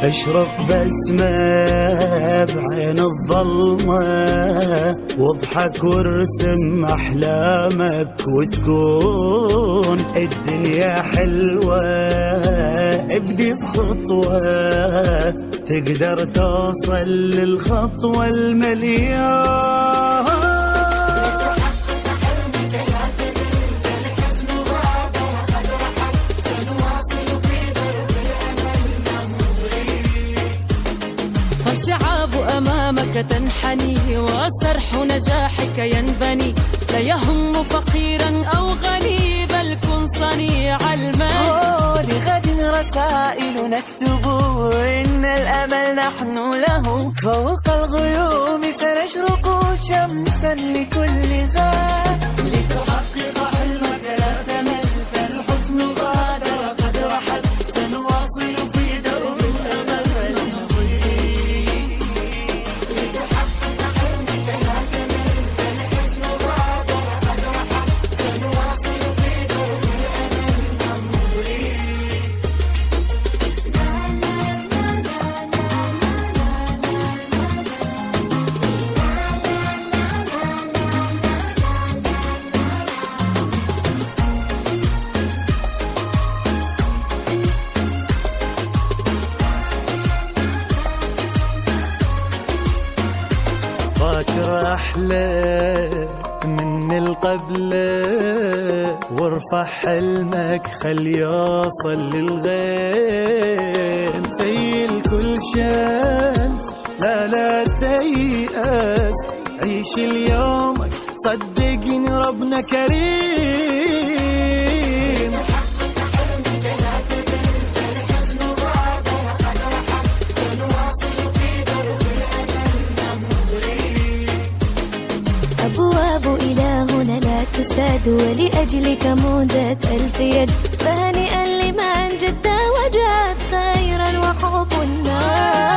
اشرق بسمة بعين الظلمة، واضحك وارسم أحلامك وتكون الدنيا حلوة. ابدي بخطوة تقدر توصل للخطوة المليون. فالصعاب أمامك تنحني، وسرح نجاحك ينبني. لا يهم فقيرا أو غني، بل كن صنيع المال. لغد رسائل نكتب، إن الأمل نحن له. فوق الغيوم سنشرق شمسا لكل غاب. لتحقق حلمك لا تمل، فالحزن غادر قد رحل. سنواصل في درب الأمل ونمضي. لتحقق حلمك لا تمل، فالحزن غادر قد رحل. سنواصل في درب الأمل نمضي. باكر أحلى من القبلة، وارفع حلمك خل يوصل للغين. فيل كل شمس لا تيأس، عيش اليوم صدقني ربنا كريم. أبواب إلهنا لا تساد، ولأجلك مدت ألف يد. فهنيئا لمن جد وجاد خيرا وحب الناس.